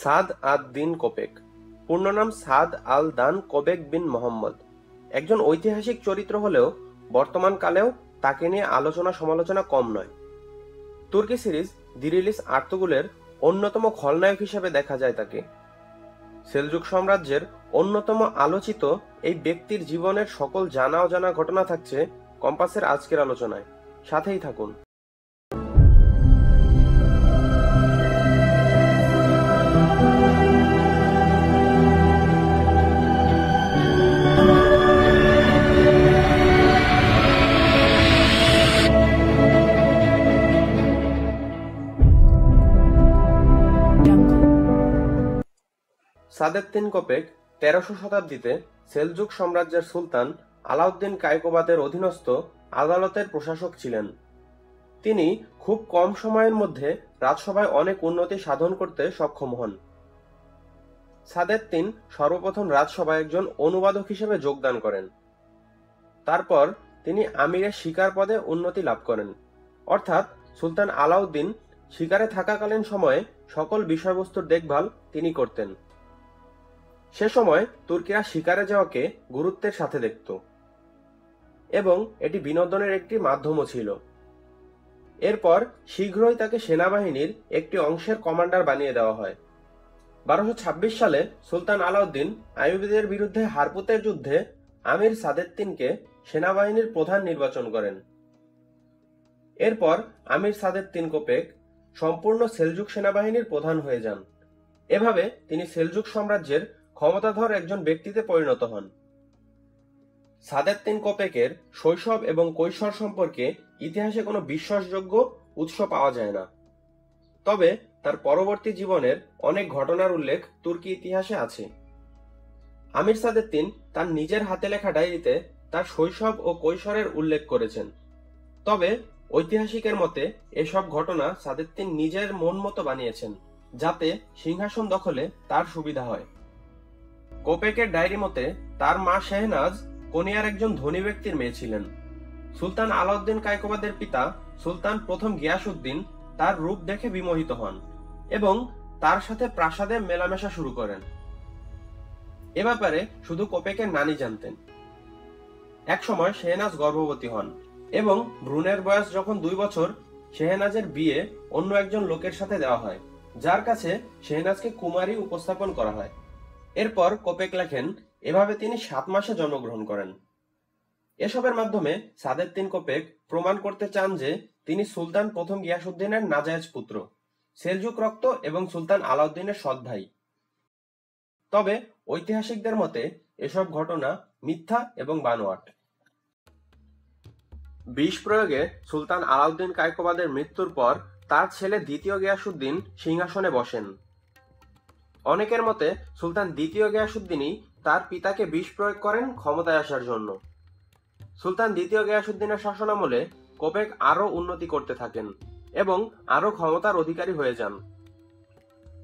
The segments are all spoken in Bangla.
সাদ আদ-দিন কোপেক, পূর্ণ নাম সাদ আল-দান কোবেক বিন মোহাম্মদ, একজন ঐতিহাসিক চরিত্র হলেও বর্তমান কালেও তাকে নিয়ে আলোচনা সমালোচনা কম নয়। তুর্কি সিরিজ দিরিলিস আর্তুগুলের অন্যতম খলনায়ক হিসেবে দেখা যায় তাকে। সেলজুক সাম্রাজ্যের অন্যতম আলোচিত এই ব্যক্তির জীবনের সকল জানা অজানা ঘটনা থাকছে কম্পাসের আজকের আলোচনায়, সাথেই থাকুন। সাদেত্তিন কোপেক 1300 শতাব্দীতে সেলজুক সাম্রাজ্যের সুলতান আলাউদ্দিন কায়কোবাদের অধীনস্থ আদালতের প্রশাসক ছিলেন। তিনি খুব কম সময়ের মধ্যে রাজসভায় অনেক উন্নতি সাধন করতে সক্ষম হন। সাদেত্তিন সর্বপ্রথম রাজসভায় একজন অনুবাদক হিসেবে যোগদান করেন। তারপর তিনি আমিরের শিকার পদে উন্নতি লাভ করেন, অর্থাৎ সুলতান আলাউদ্দিন শিকারে থাকাকালীন সময়ে সকল বিষয়বস্তুর দেখভাল তিনি করতেন। সে সময় তুর্কিরা শিকারে যাওয়াকে গুরুত্বের সাথে দেখত এবং এটি বিনোদনের একটি মাধ্যমও ছিল। এরপর শীঘ্রই তাকে সেনাবাহিনীর একটি অংশের কমান্ডার বানিয়ে দেওয়া হয়। 1226 সালে সুলতান আলাউদ্দিন আইয়ুবীদের বিরুদ্ধে হারপুতের যুদ্ধে আমির সাদেত্তিনকে সেনাবাহিনীর প্রধান নির্বাচন করেন। এরপর আমির সাদেত্তিন কোপেক সম্পূর্ণ সেলজুক সেনাবাহিনীর প্রধান হয়ে যান। এভাবে তিনি সেলজুক সাম্রাজ্যের ক্ষমতাধর একজন ব্যক্তিতে পরিণত হন। সাদেত্তিন কোপেকের শৈশব এবং কৈশোর সম্পর্কে ইতিহাসে কোনো বিশ্বাসযোগ্য উৎস পাওয়া যায় না, তবে তার পরবর্তী জীবনের অনেক ঘটনার উল্লেখ তুর্কি ইতিহাসে আছে। আমির সাদেত্তিন তার নিজের হাতে লেখা ডায়েরিতে তার শৈশব ও কৈশোরের উল্লেখ করেছেন, তবে ঐতিহাসিকের মতে এসব ঘটনা সাদেত্তিন নিজের মন মতো বানিয়েছেন, যাতে সিংহাসন দখলে তার সুবিধা হয়। কোপেকের ডায়েরি মতে তার মা শেহনাজ কোনিয়ার একজন ধনী ব্যক্তির মেয়ে ছিলেন। সুলতান আলাউদ্দিন কায়কোবাদের পিতা সুলতান প্রথম গিয়াসউদ্দিন তার রূপ দেখে বিমোহিত হন এবং তার সাথে প্রাসাদে মেলামেশা শুরু করেন। এ ব্যাপারে শুধু কোপেকের নানি জানতেন। একসময় শেহনাজ গর্ভবতী হন এবং ভ্রূণের বয়স যখন 2 বছর, শেহনাজের বিয়ে অন্য একজন লোকের সাথে দেওয়া হয়, যার কাছে শেহনাজকে কুমারী উপস্থাপন করা হয়। এরপর কোপেক লেখেন, এভাবে তিনি 7 মাসে জন্মগ্রহণ করেন। এসবের মাধ্যমে সাদেত্তিন কোপেক প্রমাণ করতে চান যে তিনি সুলতান প্রথম গিয়াসউদ্দিনের নাজায়েজ পুত্র, সেলজুক রক্ত এবং সুলতান আলাউদ্দিনের সৎ ভাই। তবে ঐতিহাসিকদের মতে এসব ঘটনা মিথ্যা এবং বানোয়াট। বিষ প্রয়োগে সুলতান আলাউদ্দিন কায়কোবাদের মৃত্যুর পর তার ছেলে দ্বিতীয় গিয়াসউদ্দিন সিংহাসনে বসেন। অনেকের মতে সুলতান দ্বিতীয় গিয়াসউদ্দিনই তার পিতাকে বিষ প্রয়োগ করেন ক্ষমতায় আসার জন্য। সুলতান দ্বিতীয় গিয়াসউদ্দিনের শাসনামলে কোপেক আরও উন্নতি করতে থাকেন এবং আরও ক্ষমতার অধিকারী হয়ে যান।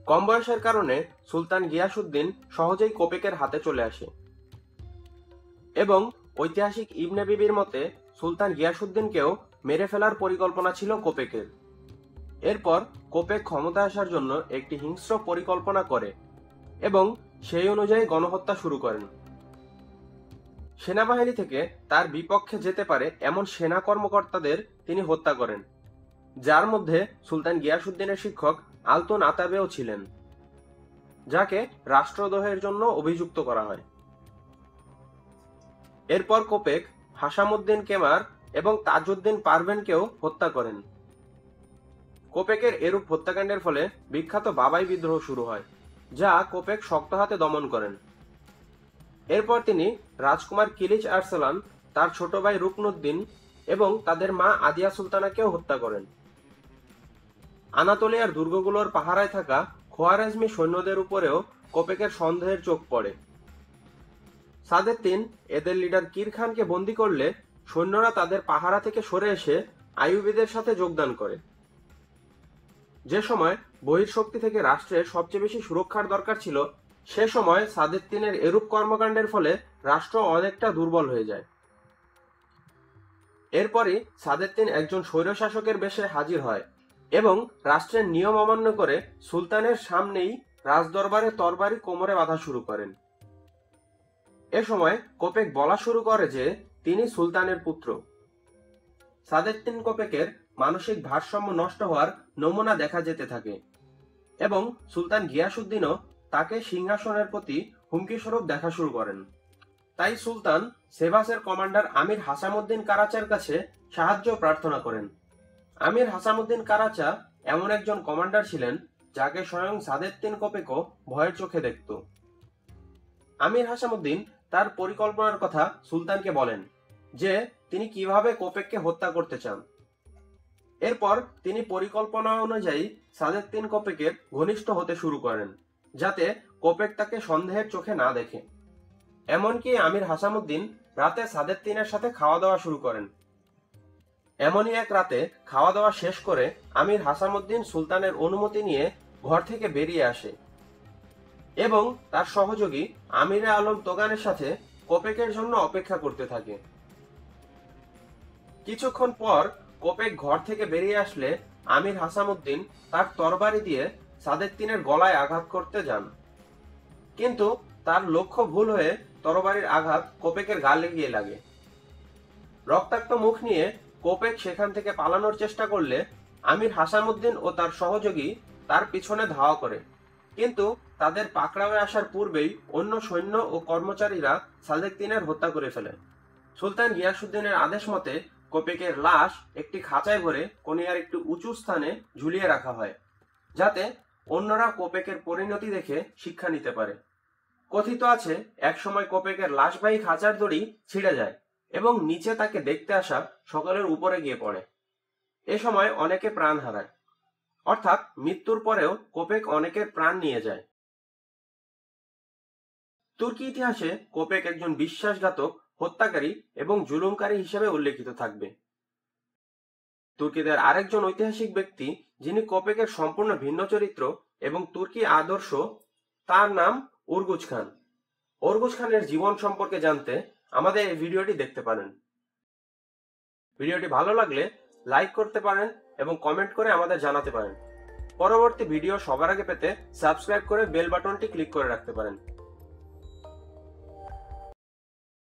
কম বয়সের কারণে সুলতান গিয়াসউদ্দিন সহজেই কোপেকের হাতে চলে আসে এবং ঐতিহাসিক ইবনে বিবির মতে সুলতান গিয়াসউদ্দিনকেও মেরে ফেলার পরিকল্পনা ছিল কোপেকের। এরপর কোপেক ক্ষমতায় আসার জন্য একটি হিংস্র পরিকল্পনা করে এবং সেই অনুযায়ী গণহত্যা শুরু করেন। সেনাবাহিনী থেকে তার বিপক্ষে যেতে পারে এমন সেনা কর্মকর্তাদের তিনি হত্যা করেন, যার মধ্যে সুলতান গিয়াসউদ্দিনের শিক্ষক আলতুন আতাবেও ছিলেন, যাকে রাষ্ট্রদ্রোহের জন্য অভিযুক্ত করা হয়। এরপর কোপেক হাসামউদ্দিন কেমার এবং তাজউদ্দিন পারভেনকেও হত্যা করেন। কোপেকের এরূপ হত্যাকাণ্ডের ফলে বিখ্যাত বাবাই বিদ্রোহ শুরু হয়, যা কোপেক শক্ত হাতে দমন করেন। এরপর তিনি রাজকুমার কিলিচ আরসালান, তার ছোট ভাই রুকনুদ্দিন এবং তাদের মা আদিয়া সুলতানাকেও হত্যা করেন। আনাতোলিয়ার দুর্গগুলোর পাহারায় থাকা খোয়ারেজমি সৈন্যদের উপরেও কোপেকের সন্দেহের চোখ পড়ে। সাদেত্তিন এদের লিডার কির খানকে বন্দী করলে সৈন্যরা তাদের পাহারা থেকে সরে এসে আইয়ুবীদের সাথে যোগদান করে। যে সময় বহির্শক্তি থেকে রাষ্ট্রের সবচেয়ে বেশি সুরক্ষার দরকার ছিল, সে সময় সাদেত্তিনের এরূপ কর্মকাণ্ডের ফলে রাষ্ট্র অনেকটা দুর্বল হয়ে যায়। এরপরই সাদেত্তিন একজন স্বৈরশাসকের বেশে হাজির হয় এবং রাষ্ট্রের নিয়ম অমান্য করে সুলতানের সামনেই রাজদরবারে তরবারি কোমরে বাঁধা শুরু করেন। এ সময় কোপেক বলা শুরু করে যে তিনি সুলতানের পুত্র। সাদেদ্দিন কোপেকের মানসিক ভারসাম্য নষ্ট হওয়ার নমুনা দেখা যেতে থাকে এবং সুলতান গিয়াসউদ্দিনও তাকে সিংহাসনের প্রতি হুমকি স্বরূপ দেখা শুরু করেন। তাই সুলতান সেভাসের কমান্ডার আমির হাসামউদ্দিন কারাচার কাছে সাহায্য প্রার্থনা করেন। আমির হাসামউদ্দিন কারাচা এমন একজন কমান্ডার ছিলেন যাকে স্বয়ং সাদেদ্দিন কোপেকও ভয়ের চোখে দেখত। আমির হাসামউদ্দিন তার পরিকল্পনার কথা সুলতানকে বলেন যে তিনি কিভাবে কোপেককে হত্যা করতে চান। এরপর তিনি পরিকল্পনা অনুযায়ী সাদেদ্দিন কোপেকের ঘনিষ্ঠ হতে শুরু করেন যাতে কোপেক তাকে সন্দেহের চোখে না দেখে। এমনকি আমির হাসামউদ্দিন রাতে সাদেদ্দিনের সাথে খাওয়া দাওয়া শুরু করেন। এমনই এক রাতে খাওয়া দাওয়া শেষ করে আমির হাসামউদ্দিন সুলতানের অনুমতি নিয়ে ঘর থেকে বেরিয়ে আসে এবং তার সহযোগী আমিরে আলম তোগানের সাথে কোপেকের জন্য অপেক্ষা করতে থাকে। কিছুক্ষণ পর কোপেক ঘর থেকে বেরিয়ে আসলে আমির হাসামউদ্দিন তার তরবারি দিয়ে সাদেদ্দিনের গলায় আঘাত করতে যান, কিন্তু তার লক্ষ্য ভুল হয়ে তরবারির আঘাত কোপেকের গালে গিয়ে লাগে। রক্তাক্ত মুখ নিয়ে কোপেক সেখান থেকে পালানোর চেষ্টা করলে আমির হাসামউদ্দিন ও তার সহযোগী তার পিছনে ধাওয়া করে, কিন্তু তাদের পাকড়াওয়ে আসার পূর্বেই অন্য সৈন্য ও কর্মচারীরা সাদেদ্দিনের হত্যা করে ফেলে। সুলতান গিয়াসউদ্দিনের আদেশ মতে কোপেকের লাশ একটি খাঁচায় ভরে কোনিয়ার একটি উঁচু স্থানে ঝুলিয়ে রাখা হয় যাতে অন্যরা কোপেকের পরিণতি দেখে শিক্ষা নিতে পারে। কথিত আছে একসময় কোপেকের লাশবাহী খাঁচার দড়ি ছিঁড়ে যায় এবং নিচে তাকে দেখতে আসা সকলের উপরে গিয়ে পড়ে। এ সময় অনেকে প্রাণ হারায়, অর্থাৎ মৃত্যুর পরেও কোপেক অনেকের প্রাণ নিয়ে যায়। তুর্কি ইতিহাসে কোপেক একজন বিশ্বাসঘাতক, হত্যাকারী এবং জুলুমকারী হিসেবে উল্লেখিত থাকবে। তুর্কিদের আরেকজন ঐতিহাসিক ব্যক্তি যিনি কোপেকের সম্পূর্ণ ভিন্ন চরিত্র এবং তুর্কি আদর্শ, তার নাম উরগুচ খান। উরগুচ খানের জীবন সম্পর্কে জানতে আমাদের এই ভিডিওটি দেখতে পারেন। ভিডিওটি ভালো লাগলে লাইক করতে পারেন এবং কমেন্ট করে আমাদের জানাতে পারেন। পরবর্তী ভিডিও সবার আগে পেতে সাবস্ক্রাইব করে বেল বাটনটি ক্লিক করে রাখতে পারেন।